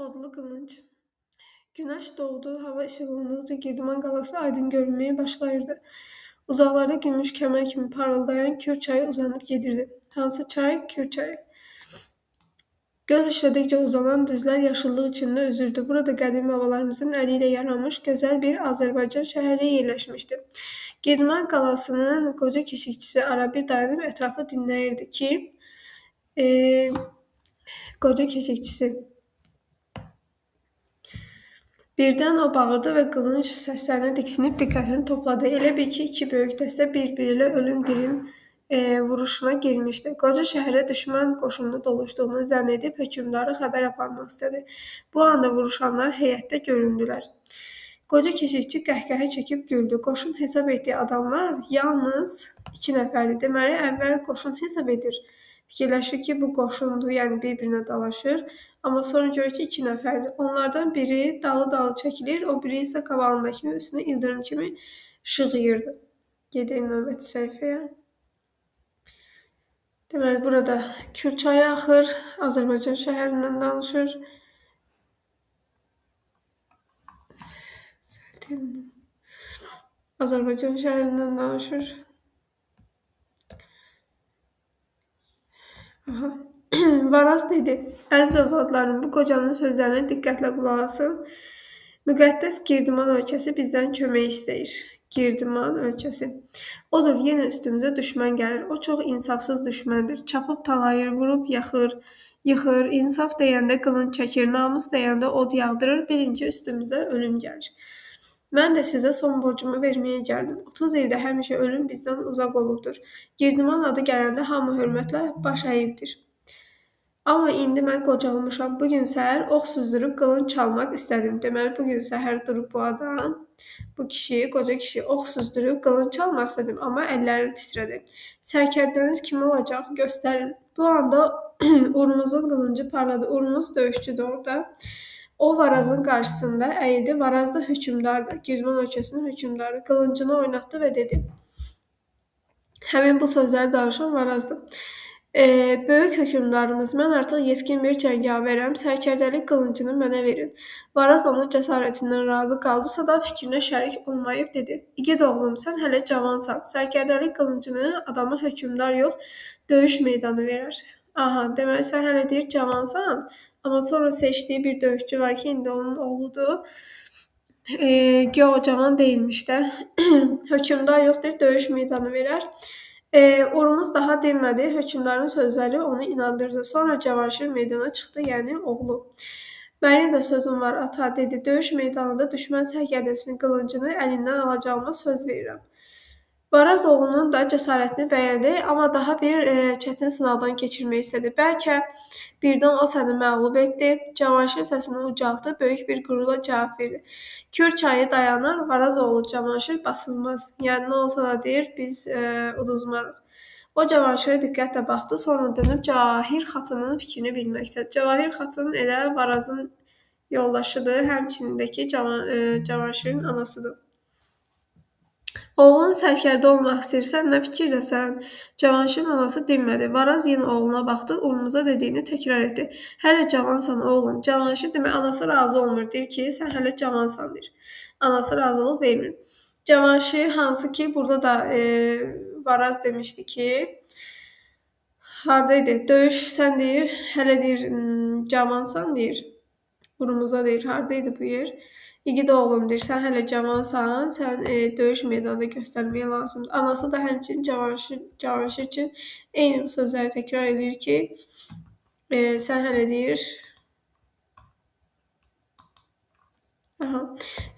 Odlu qılınc. Günəş doğdu, hava işıqlandıqca Girdiman qalası aydın görünməyə başlayırdı. Uzaqlarda gümüş kəmər kimi parıldayan Kür çayı uzanıb gedirdi. Hansı çay? Kür çayı. Göz işlədikcə uzanan düzlər yaşıllıq içində üzürdü. Burada qədim babalarımızın əli ilə yaranmış gözəl bir Azərbaycan şəhəri yerləşmişdi. Girdiman qalasının qoca keşikçisi arabir dayanıb ətrafı dinləyirdi ki, qoca keşikçisi birdən o bağırdı və qılınc səslərinə diksinib diqqətini topladı. Elə bil ki, iki böyük dəstə bir-biri ilə ölüm-dirim vuruşuna girmişdi. Qoca şəhərə düşmən qoşunu doluşduğunu zənn edib hökmdarı xəbər aparmaq istədi. Bu anda vuruşanlar heyətdə göründülər. Qoca keşikçi qəhqəhə çəkib güldü. Qoşun hesab etdiyi adamlar yalnız 2 nəfərdir. Deməli, əvvəl qoşun hesab edir. Fikirləşir ki, bu qoşundur, yəni bir-birinə dalaşır. Amma sonra görür ki, 2 nəfərdir. Onlardan biri dalı-dalı çəkilir, o biri isə qabağındakının üstünə ildırım kimi şığıyırdı. Gedək növbəti səhifəyə. Deməli, burada Kür çayı axır, Azərbaycan şəhərindən danışır. Azərbaycan şəhərindən danışır. Varaz dedi, əziz övladlarım, bu qocanın sözlərinə diqqətlə qulaq asın. Müqəddəs Girdiman ölkəsi bizdən kömək istəyir. Girdiman ölkəsi. Odur, yenə üstümüzə düşmən gəlir. O çox insafsız düşməndir. Çapıb talayır, vurub yaxır, yıxır, insaf deyəndə qılınc çəkir, namus deyəndə od yağdırır, birinci üstümüzə ölüm gəlir. Mən də sizə son borcumu verməyə gəldim. 30 ildə həmişə ölüm bizdən uzaq olubdur. Girdiman adı gələndə hamı hörmətlə baş əyibdir. Amma indi mən qocalmışam. Bugün səhər ox süzdürüb qılınc çalmaq istədim. Deməli, bugün səhər durub bu adam, bu kişi, qoca kişi ox süzdürüb qılınc çalmaq istədim. Amma əllərim titrədi. Sərkərdəniz kim olacaq? Göstərin. Bu anda Urmuzun qılıncı parladı. Urmuz döyüşçüdür orada. O Varazın qarşısında əyildi. Varaz da hökmdardır. Girdiman ölkəsinin hökmdarı. Qılıncını oynatdı və dedi. Həmin bu sözləri danışan Varazdır. Böyük hökmdarımız, mən artıq yetkin bir cəngavərəm, sərkərdəlik qılıncını mənə verin. Varaz onun cəsarətindən razı qaldısa da fikrinə şərik olmayıb dedi. İgid oğlum, sən hələ cavansan, sərkərdəlik qılıncını adama hökmdar yox, döyüş meydanı verər. Aha, deməli sən hələ deyir cavansan, amma sonra seçdiyi bir döyüşçü var ki, indi onun oğludur. O cavan deyilmiş də, hökmdar yoxdur, döyüş meydanı verər. Urmuz daha dinmədi, hökmdarın sözləri onu inandırdı. Sonra Cavanşir meydana çıxdı, yəni oğlu. Mənim də sözüm var, ata dedi. Döyüş meydanında düşmən sərkərdəsinin qılıncını əlindən alacağıma söz verirəm. Varaz oğlunun da cəsarətini bəyəndi, amma daha bir çətin sınavdan keçirmək istədi. Bəlkə birdən o səni məğlub etdi. Cavanşir səsini ucaltdı, böyük bir qürurla cavab verdi. Kür çayı dayanar, Varaz oğlu Cavanşir basılmaz. Yəni nə olsa da deyir, biz uduzmarıq. O Cavanşirə diqqətlə baxdı, sonra dönüb Cavahir xatunun fikrini bilmək istədi. Cavahir xatun elə Varazın yoldaşıdır, həmçinindəki Cavanşirin anasıdır. Oğlun sərkərdə olmaq istəyirsən, nə fikirdəsən? Cavanşirin anası dinmədi. Varaz yenə oğluna baxdı, Urmuza dediyini təkrar etdi. Hələ cavansan oğlum. Cavanşir demək, anası razı olmur. Deyir ki, sən hələ cavansan, deyir. Anası razılıq vermir. Cavanşir, hansı ki, burada da Varaz demişdi ki, haradaydı? Döyüş, sən deyir, hələ deyir, cavansan, deyir. Urmuza deyir, haradaydı bu yer? İgid oğlum deyir, sən hələ cavansan, sən döyüş meydanında göstərməyə lazımdır. Anası da həmçinin Cavanşir üçün eyni sözləri təkrar edir ki, sən hələ deyir,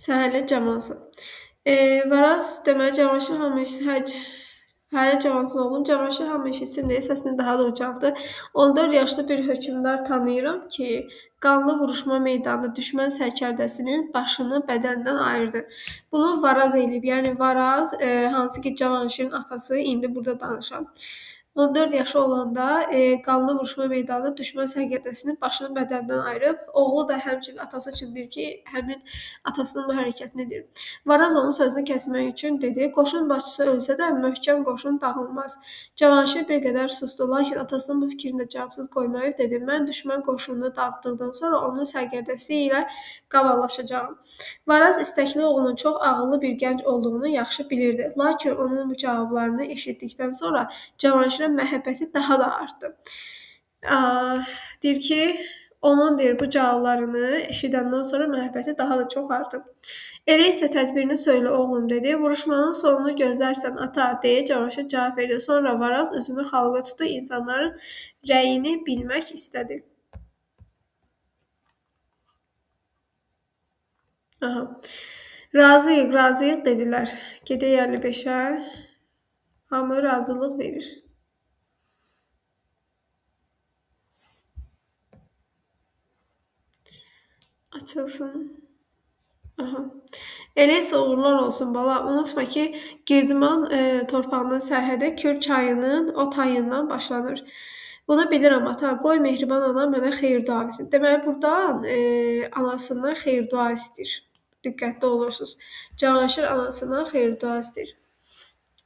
sən hələ cavansan. Varaz deməli Cavanşir hələ cavansan oğlum, Cavanşir hamı eşitsin deyə səsini daha da ucaltdı. 14 yaşlı bir hökmdar tanıyıram ki, qanlı vuruşma meydanında düşmən sərkərdəsinin başını bədəndən ayırdı. Bunu Varaz eləyib. Yəni Varaz, hansı ki Cavanşirin atası, indi burada danışan. 14 yaşı olanda qanlı vuruşma meydanında düşmən sərkərdəsinin başını bədəndən ayırıb. Oğlu da həmçinin atası üçün deyir ki, həmin atasının bu hərəkətini edir. Varaz onun sözünü kəsmək üçün dedi: "Qoşun başçısı ölsə də möhkəm qoşun dağılmaz." Cavanşir bir qədər susdu, lakin atasının bu fikrini də cavabsız qoymayıb dedi: "Mən düşmən qoşununu dağıtdıqdan sonra onun sərkərdəsi ilə qavallaşacağam." Varaz istəkli oğlunun çox ağıllı bir gənc olduğunu yaxşı bilirdi. Lakin onun bu cavablarını eşitdikdən sonra Cavanşirə məhəbbəti daha da artdı. Deyir ki, onun deyir bu cavablarını eşidəndən sonra məhəbbəti daha da çox artdı. Elə isə tədbirini söylə oğlum dedi. Vuruşmanın sonunu gözlərsən ata deyə Cavanşir cavab verdi. Sonra Varaz üzünü xalqa tutdu, insanların rəyini bilmək istədi. Razıyıq, razıyıq dedilər. Gedək 55-ə. Hamı razılıq verir. Açılsın. Elə isə uğurlar olsun bala. Unutma ki, Girdiman torpağının sərhədi Kür çayının o tayından başlanır. Bunu bilirəm ata. Qoy mehriban ana mənə xeyir dua etsin. Deməli, buradan anasından xeyir dua istəyir. Diqqətli olursunuz. Cavanşir anasından xeyir dua istəyir.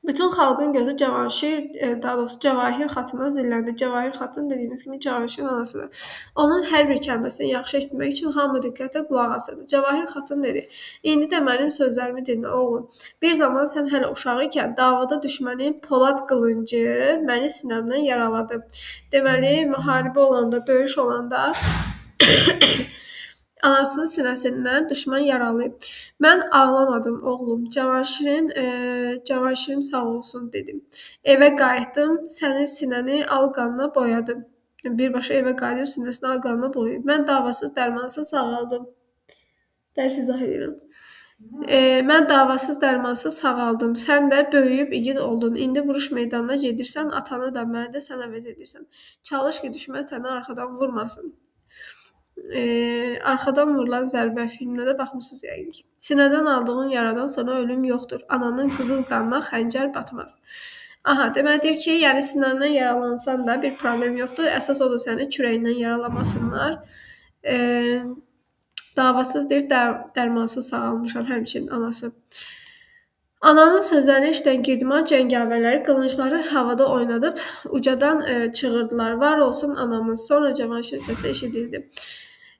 Bütün xalqın gözü daha doğrusu Cəvahir xatına zilləndi. Cəvahir xatın dediyimiz kimi Cavanşirin anasıdır. Onun hər bir kəlməsini yaxşı eşitmək üçün hamı diqqətlə qulaq asırdı. Cəvahir xatın dedi: "İndi də mənim sözlərimi dinlə oğlum. Bir zaman sən hələ uşaq ikən davada düşmənin polad qılıncı məni sinəmdən yaraladı. Deməli, müharibə olanda, döyüş olanda anasının sinəsindən düşmən yaralayıb. Mən ağlamadım oğlum. Cavanşirim sağ olsun dedim. Evə qayıtdım, sənin sinəni al qanla boyadım. Birbaşa evə qayıdıb sinəsini al qanla boyayıb. Mən davasız, dərmansız sağaldım. Dərsi izah edirəm. Mən davasız, dərmansız sağaldım. Sən də böyüyüb igid oldun. İndi vuruş meydanına gedirsən, atanı da, məni də sən əvəz edirsən. Çalış ki, düşmən səni arxadan vurmasın. Arxadan vurulan zərbə filminə də baxmısınız yəqin ki. Sinədən aldığın yaradan sonra ölüm yoxdur. Ananın qızıl qanına xəncər batmaz. Deməli deyir ki, yəni sinəndən yaralansan da bir problem yoxdur. Əsas odur səni kürəyindən yaralamasınlar. Davasız deyir, dərmansız sağalmışam həmçinin anası. Ananın sözlərini eşidən Girdiman cəngavərləri qılıncları havada oynadıb ucadan çığırdılar. Var olsun anamız. Sonra Cavanşir səsi eşidildi.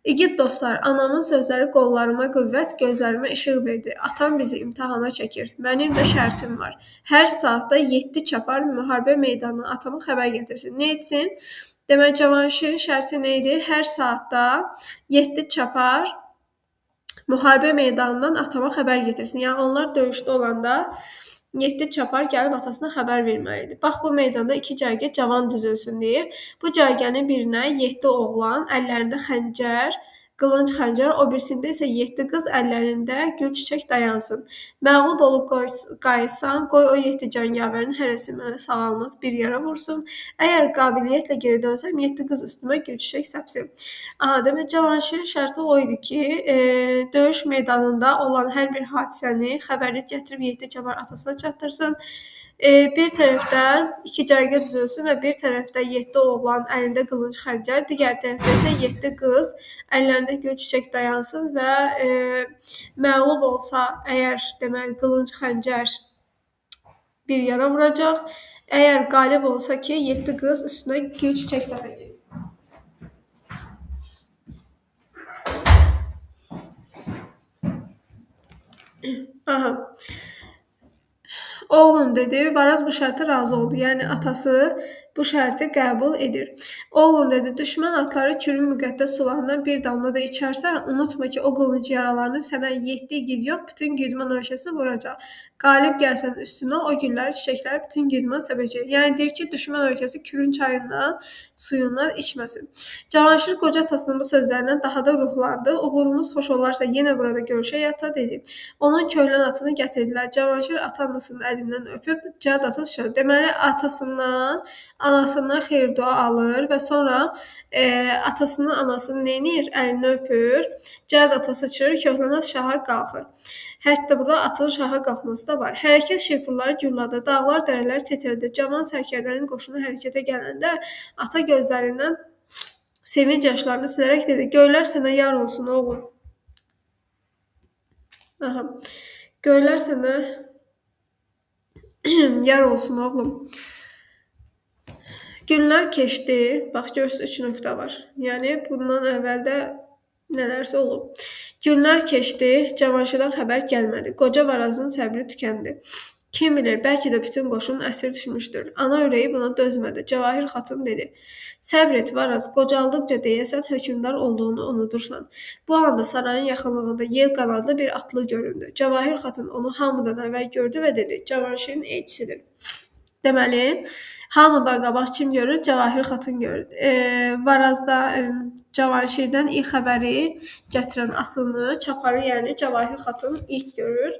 İgid dostlar, anamın sözləri qollarıma qüvvət, gözlərimə işıq verdi. Atam bizi imtahana çəkir. Mənim də şərtim var. Hər saatda 7 çapar müharibə meydanına atama xəbər gətirsin. Nə etsin? Demək, Cavanşirin şərti nə idi? Hər saatda 7 çapar müharibə meydanından atama xəbər getirsin. Yəni, onlar döyüşdə olanda 7 çapar gəlib atasına xəbər verməlidir. Bax, bu meydanda 2 cərgə cavan düzülsün deyir. Bu cərgənin birinə 7 oğlan, əllərində xəncər, qılınc xəncər, o birisində isə 7 qız əllərində gül çiçək dayansın. Məğlub olub qayıtsan, qoy o 7 cəngavərin hərəsi mənə sağalmaz bir yara vursun. Əgər qabiliyyətlə geri dönsəm, 7 qız üstümə gül çiçək səpsin. Demək, Cavanşirin şərti o idi ki, döyüş meydanında olan hər bir hadisəni xəbəri gətirib 7 çapar atasına çatdırsın. Bir tərəfdən 2 cərgə düzülsün və bir tərəfdə 7 oğlan əlində qılınc xəncər, digər tərəfdə isə 7 qız əllərində gül çiçək dayansın və məğlub olsa əgər deməli qılınc xəncər bir yara vuracaq, əgər qalib olsa ki 7 qız üstünə gül çiçək səpəcək. Oğlum dedi, Varaz bu şərtə razı oldu. Yəni atası bu şərti qəbul edir. Oğlum dedi, düşmən atları Kürün müqəddəs sularından bir damla da içərsə, unutma ki, o qılınc yaralarını sənə 7 igid yox, bütün Girdiman ölkəsi vuracaq. Qalib gəlsən üstünə, o gülləri, çiçəkləri bütün Girdiman səpəcək. Yəni deyir ki, düşmən ölkəsi Kürün çayından, suyundan içməsin. Cavanşir qoca atasının bu sözlərindən daha da ruhlandı. Uğurumuz xoş olarsa yenə burada görüşək ata dedi. Onun köhlən atını gətirdilər. Cavanşir ata anasının əlindən öpüb cəld ata çıxdı. Deməli, anasından xeyir dua alır və sonra atasının anasını neynir? Əlini öpür. Cəld atası çıxır, köhlən at şaha qalxır. Hətta burada atın şaha qalxması da var. Hərəkət şirpulları gürladı, dağlar, dərələr titrədi. Cavan sərkərdənin qoşunu hərəkətə gələndə ata gözlərindən sevinc yaşlarını silərək dedi: "Göylər sənə yar olsun, oğlum." Aha. Göylər sənə yar olsun, oğlum. Günlər keçdi. Bax görürsüz 3 nöqtə var. Yəni bundan əvvəl də nələrsə olub. Günlər keçdi. Cavanşirdən xəbər gəlmədi. Qoca Varazın səbri tükəndi. Kim bilir, bəlkə də bütün qoşun əsir düşmüşdür. Ana ürəyi buna dözmədi. Cavahir xatun dedi: "Səbr et Varaz, qocaldıqca deyəsən hökmdar olduğunu unutursan." Bu anda sarayın yaxınlığında yel qanadlı bir atlı göründü. Cavahir xatun onu hamıdan əvvəl gördü və dedi: "Cavanşirin elçisidir." Deməli, hamıdan qabaq kim görür? Cavahir xatun görür. Varazda Cavanşirdən ilk xəbəri gətirən atını, çaparı, yəni Cavahir xatun ilk görür.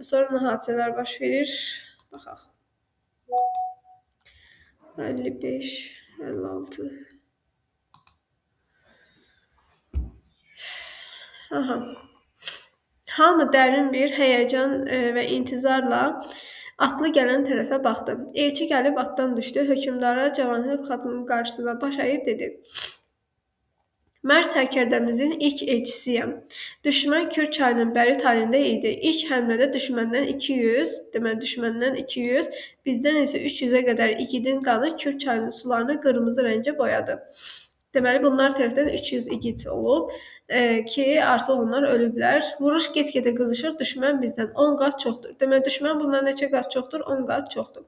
Sonra nə hadisələr baş verir? Baxaq. 55, 56. Aha. Hamı dərin bir həyəcan və intizarla atlı gələn tərəfə baxdı. Elçi gəlib atdan düşdü. Hökmdara Cavahir xatunun qarşısına baş əyib dedi: "Mən sərkərdəmizin ilk elçisiyəm. Düşmən Kür çayının bəri tayında idi. İlk həmlədə düşməndən 200, deməli düşməndən 200, bizdən isə 300-ə qədər igidin qanı Kür çayının sularını qırmızı rəngə boyadı." Deməli bunlar tərəfdən 300 igid olub ki, artıq onlar ölüblər. Vuruş get-gedə qızışır, düşmən bizdən 10 qat çoxdur. Deməli düşmən bundan neçə qat çoxdur? 10 qat çoxdur.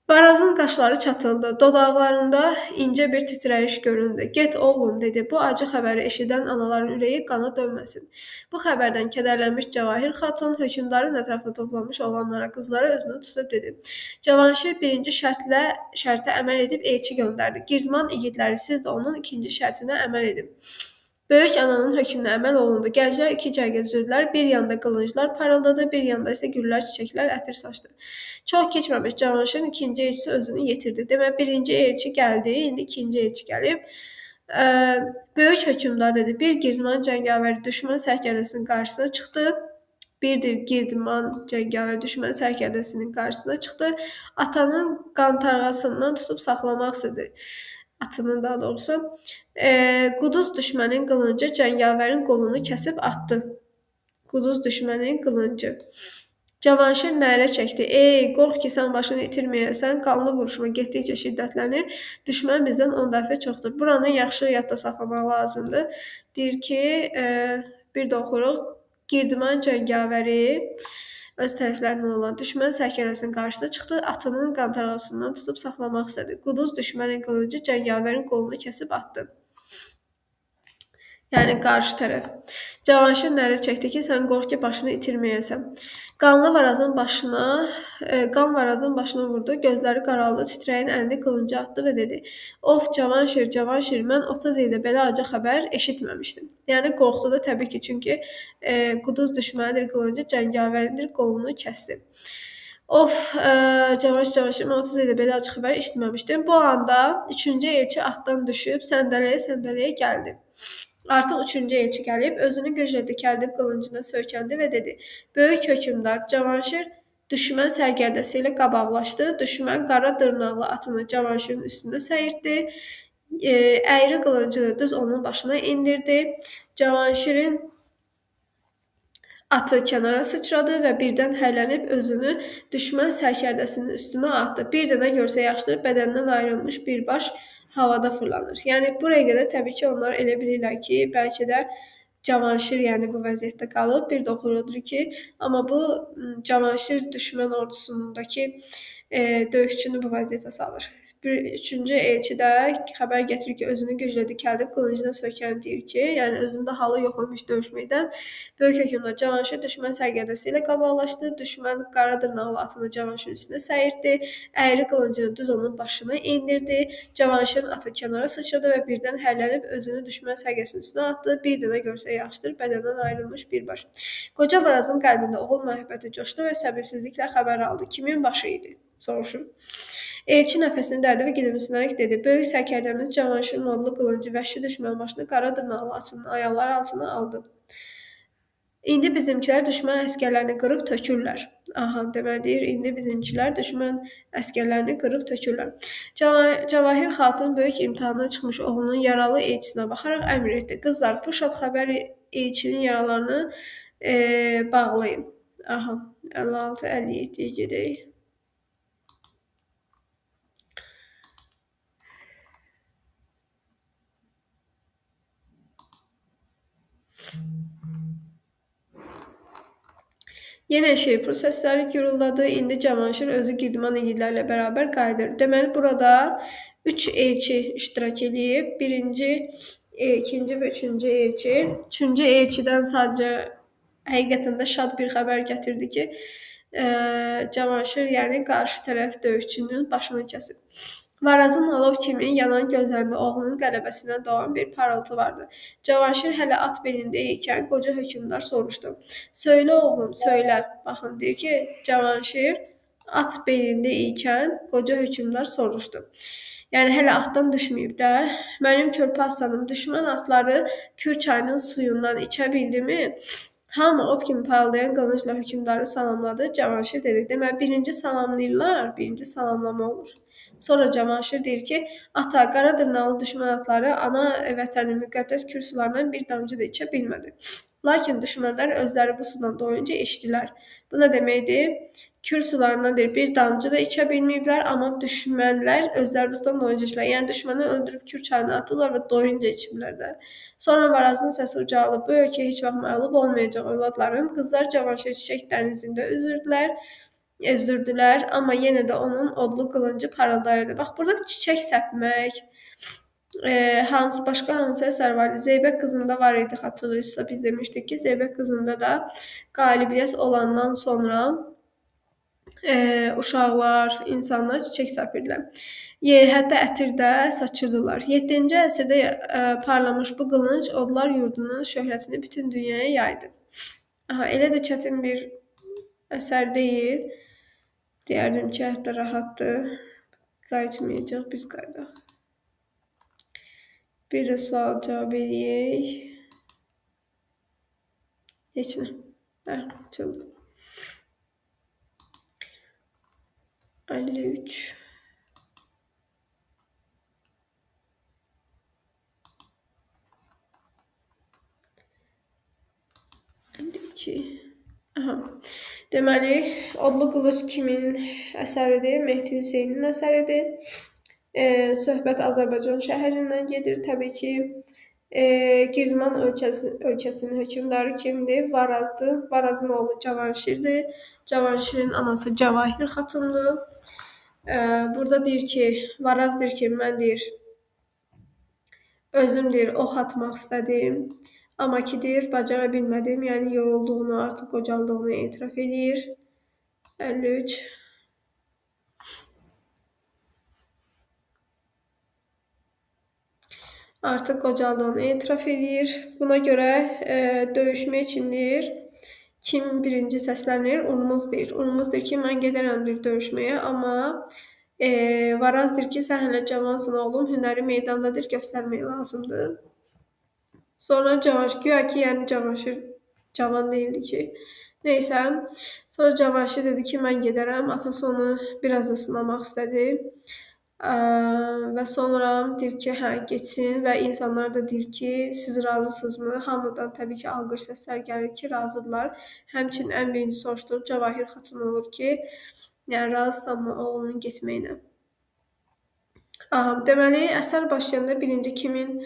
Varazın qaşları çatıldı. Dodaqlarında incə bir titrəyiş göründü. "Get oğlum," dedi. "Bu acı xəbəri eşidən anaların ürəyi qana dönməsin." Bu xəbərdən kədərlənmiş Cavahir xatun hökmdarın ətrafında toplanmış oğlanlara, qızlara özünü tutub dedi: "Cavanşir birinci şərtə əməl edib elçi göndərdi. Girdman igidləri, siz də onun ikinci şərtinə əməl edin." Böyük ananın hökmünə əməl olundu. Gənclər iki cərgə düzüldülər. Bir yanda qılınclar parıldadı, bir yanda isə güllər, çiçəklər ətir saçdı. Çox keçməmiş Cavanşirin ikinci elçisi özünü yetirdi. Demək, birinci elçi gəldi, indi ikinci elçi gəlib. Böyük hökmdar dedi: "Bir girdman cəngavəri düşmən sərkərdəsinin qarşısına çıxdı." Bir girdman cəngavəri düşmən sərkərdəsinin qarşısına çıxdı. Atanın qantarğasından tutub saxlamaq istədi. Atının daha doğrusu. Quduz düşmənin qılıncı cəngavərin qolunu kəsib atdı. Quduz düşmənin qılıncı. Cavanşir nərə çəkdi. "Ey, qorx ki, sən başını itirməyəsən, qanlı vuruşma getdikcə şiddətlənir. Düşmən bizdən 10 dəfə çoxdur. Buranı yaxşı yadda saxlamaq lazımdır." Deyir ki, bir də oxuruq. Girdman cəngavəri öz tərəflərindən olan düşmən sərkərdəsinin qarşısına çıxdı, atının qantarğasından tutub saxlamaq istədi. Quduz düşmənin qılıncı cəngavərin qolunu kəsib atdı. Yəni qarşı tərəf. Cavanşir nərə çəkdi ki, sən qorx ki, başını itirməyəsən. Qan Varazın başına vurdu, gözləri qaraldı, titrəyən əlini qılınca atdı və dedi: "Of, Cavanşir, Cavanşir, mən 30 ildə belə acı xəbər eşitməmişdim." Yəni qorxusudur təbii ki, çünki quduz düşmənidir qılıncı, cəngavərindir qolunu kəsdi. Of, Cavanşir, mən 30 ildə belə acı xəbər eşitməmişdim. Bu anda 3-cü elçi atdan düşüb səndələyə gəldi. Artıq 3-cü elçi gəlib, özünü güclə dikəldib qılıncına söykəndi və dedi: "Böyük hökmdar, Cavanşir düşmən sərkərdəsi ilə qabaqlaşdı. Düşmən qara dırnaqlı atını Cavanşirin üstünə səyirtdi. Əyri qılıncını düz onun başına endirdi. Cavanşirin atı kənara sıçradı və birdən həylənib özünü düşmən sərkərdəsinin üstünə atdı. Bir dənə görsə yaxşıdır, bədəndən ayrılmış bir baş havada fırlanır." Yəni buraya qədər təbii ki, onlar elə bilirlər ki, bəlkə də Cavanşir yəni bu vəziyyətdə qalıb. Bir də oxurudur ki, amma bu Cavanşir düşmən ordusundakı döyüşçünü bu vəziyyətə salır. 3-cü elçi də xəbər gətirir ki, özünü güclə dikəldib qılıncına söykənib deyir ki, yəni özündə halı yox imiş döyüşməkdən. Böyük hökmdar Cavanşir düşmən sərkərdəsi ilə qabaqlaşdı. Düşmən qara dırnaqlı atını Cavanşirin üstünə səyirtdi. Əyri qılıncını düz onun başına endirdi. Cavanşirin atı kənara sıçradı və birdən hərlənib özünü düşmən sərkərdəsinin üstünə atdı. Bir dənə görsə yaxşıdır, bədəndən ayrılmış bir baş. Qoca Varazın qəlbində oğul məhəbbəti coşdu və səbirsizliklə xəbər aldı. Kimin başı idi? Soruşur. Elçi nəfəsini dərdi və gülümsünərək dedi: "Böyük sərkərdəmiz Cavanşirin odlu qılıncı vəhşi düşmən başını qara dırnaqlı atının ayaqları altına aldı." İndi bizimkilər düşmən əsgərlərini qırıb tökürlər. Aha, deməli deyir, indi bizimkilər düşmən əsgərlərini qırıb tökürlər. Cavahir xatun böyük imtahana çıxmış oğlunun yaralı elçisinə baxaraq əmr etdi. Qızlar, bu şad xəbər elçinin yaralarını bağlayın. Aha, 56-57-yə gedək. Yenə şeypur səsləri güruldadı. İndi Cavanşir özü Girdiman igidlərlə bərabər qayıdır. Deməli, burada 3 elçi iştirak edib. Birinci, ikinci və üçüncü elçi. Üçüncü elçidən sadəcə həqiqətən də şad bir xəbər gətirdi ki, Cavanşir, yəni qarşı tərəf döyüşçünün başını kəsib. Varazın alov kimi yanan gözlərində oğlunun qələbəsindən doğan bir parıltı vardı. Cavanşir hələ at belində ikən qoca hökmdar soruşdu. Söylə oğlum, söylə. Baxın, deyir ki, Cavanşir at belində ikən qoca hökmdar soruşdu. Yəni hələ atdan düşməyib də. Mənim körpə aslanım, düşmən atları Kür çayının suyundan içə bildimi? Hamı ot kimi parıldayan qılıncla hökmdarı salamladı. Cavanşir dedi, deməli birinci salamlayırlar, birinci salamlama olur. Sonra Cavanşir deyir ki, ata, qara dırnalı düşmən atları ana vətənin müqəddəs Kür sularından bir damcı da içə bilmədi. Lakin düşmənlər özləri bu sudan doyunca içdilər. Bu nə deməkdir? Kür sularından deyir, bir damcı da içə bilməyiblər, amma düşmənlər özləri bu sudan doyunca içdilər. Yəni düşməni öldürüb Kür çayına atıblar və doyunca içiblər də. Sonra Varazın səsi ucaldı. Bu ölkə heç vaxt məğlub olmayacaq övladlarım. Qızlar Cavanşir çiçək dənizində üzdürdülər, amma yenə də onun odlu qılıncı parıldayırdı. Bax, burada çiçək səpmək, başqa hansı əsər var idi? Zeybək qızında var idi, xatırlayırsınızsa biz demişdik ki, Zeybək qızında da qalibiyyət olandan sonra uşaqlar, insanlar çiçək səpirdilər. Hətta ətir də saçırdılar. 7-ci əsrdə parlamış bu qılınc odlar yurdunun şöhrətini bütün dünyaya yaydı. Aha, elə də çətin bir əsər deyil. Deyərdim ki, hətta rahatdır. Qayıtmayacaq, biz qayıdaq. Bir də sual cavab eləyək. Heç nə. Açıldı. 53. Aha. Deməli, Odlu qılınc kimin əsəridir? Mehdi Hüseynin əsəridir. Söhbət Azərbaycan şəhərindən gedir təbii ki. Girdiman ölkəsinin hökmdarı kimdir? Varazdır. Varazın oğlu Cavanşirdir. Cavanşirin anası Cavahir xatundur. Burada deyir ki, Varaz deyir ki, mən deyir, özüm deyir, ox atmaq istədim. Amma ki, deyir, bacara bilmədim. Yəni, yorulduğunu, artıq qocaldığını etiraf edir. 53. Artıq qocaldığını etiraf edir. Buna görə döyüşmək üçün deyir, kim birinci səslənir? Urmuz deyir. Urmuz deyir ki, mən gedərəm deyir döyüşməyə, amma Varaz deyir ki, sən hələ cavansın oğlum, hünəri meydandadır, göstərmək lazımdır. Sonra güya ki, yəni Cavanşir cavan deyildi ki. Neysə, sonra Cavanşir dedi ki, mən gedərəm. Atası onu biraz da sınamaq istədi. Və sonra deyir ki, hə, getsin və insanlar da deyir ki, siz razısınızmı? Hamıdan təbii ki, alqış səslər gəlir ki, razıdırlar. Həmçinin ən birinci soruşduğu Cavahir xatun olur ki, yəni razısanmı oğlunun getməyinə? Deməli, əsər başlayanda birinci kimin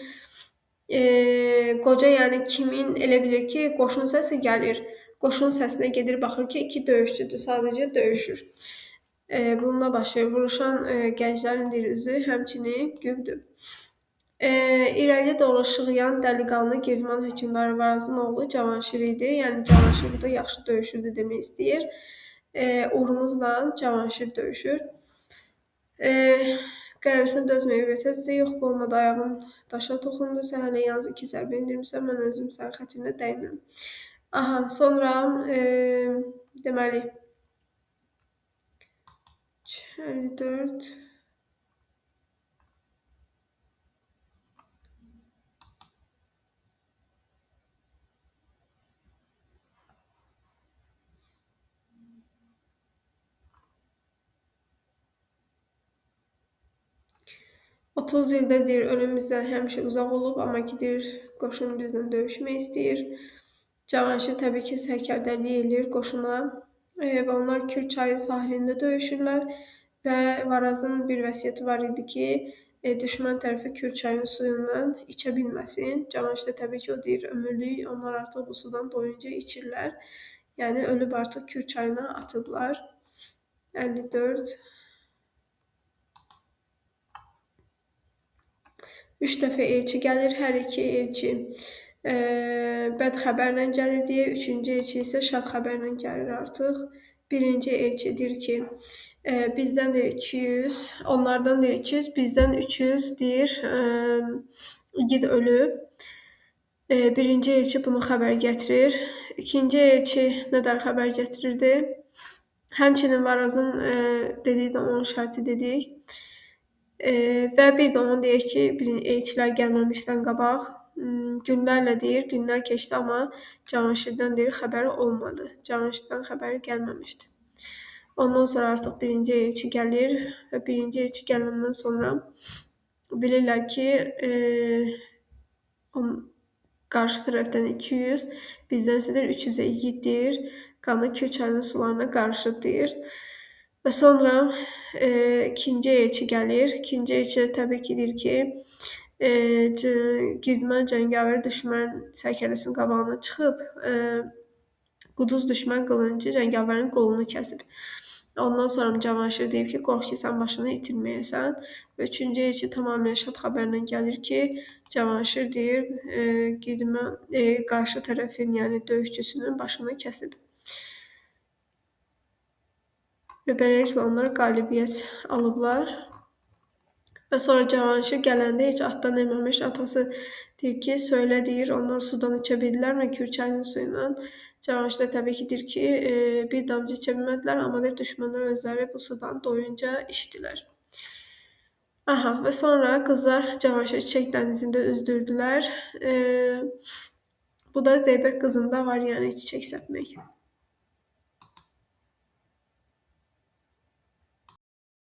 qoca, yəni kimin elə bilir ki, qoşun səsi gəlir. Qoşun səsinə gedir, baxır ki, iki döyüşçüdür, sadəcə döyüşür. Bununla başlayır. Vuruşan gənclərin bir üzü həmçinin güldü. İrəliyə doğru şığıyan dəliqanlı Girdiman hökmdarı Varazın oğlu Cavanşir idi. Yəni Cavanşir burada yaxşı döyüşürdü demək istəyir. Urmuzla Cavanşir döyüşür. Qələbəsinə dözməyib vətəzdə yox bu olmadı, ayağın daşa toxundu, sən hələ yalnız 2 zərbə indirmirsən, mən özüm sənin xətrinə dəymirəm. Aha, sonra deməli 54. 30 ildə deyir ölüm bizdən həmişə uzaq olub, amma ki deyir qoşun bizlə döyüşmək istəyir. Cavanşir təbii ki sərkərdəlik eləyir qoşuna və onlar Kür çayı sahilində döyüşürlər və Varazın bir vəsiyyəti var idi ki, düşmən tərəfi Kür çayının suyundan içə bilməsin. Cavanşir də təbii ki o deyir ömürlük onlar artıq bu sudan doyunca içirlər. Yəni ölüb artıq Kür çayına atıblar. 54. 3 dəfə elçi gəlir, hər iki elçi bəd xəbərlə gəlir deyə, üçüncü elçi isə şad xəbərlə gəlir artıq. Birinci elçi deyir ki, bizdən deyir 200, onlardan deyir 200, bizdən 300 deyir igid ölüb. Birinci elçi bunu xəbər gətirir. İkinci elçi nədən xəbər gətirirdi? Həmçinin Varazın dediyi də onun şərti dedik. Və bir də onu deyək ki, elçilər gəlməmişdən qabaq günlərlə deyir, günlər keçdi, amma Cavanşirdən deyir xəbəri olmadı. Cavanşirdən xəbəri gəlməmişdi. Ondan sonra artıq birinci elçi gəlir və birinci elçi gələndən sonra bilirlər ki, qarşı tərəfdən 200, bizdən isə 300-ə igiddir, qanı Kür çayının sularına qarışıb deyir. Və sonra ikinci elçi gəlir. İkinci elçi təbii ki deyir ki, Girdman cəngavər düşmən sərkərdəsinin qabağına çıxıb, quduz düşmən qılıncı cəngavərin qolunu kəsib. Ondan sonra Cavanşir deyib ki, qorx ki, sən başını itirməyəsən. Və üçüncü elçi tamamilə şad xəbərlə gəlir ki, Cavanşir deyir, qarşı tərəfin, yəni döyüşçüsünün başını kəsib. Və beləliklə onlar qalibiyyət alıblar. Və sonra Cavanşir gələndə heç atdan enməmiş, atası deyir ki, söylə deyir, onlar sudan içə bildilərmi Kür çayının suyundan? Cavanşir də təbii ki deyir ki, bir damcı içə bilmədilər, amma deyir düşmənlər özləri bu sudan doyunca içdilər. Aha, və sonra qızlar Cavanşir Çiçək dənizində üzdürdülər. Bu da Zeybək qızında var, yəni çiçək səpmək.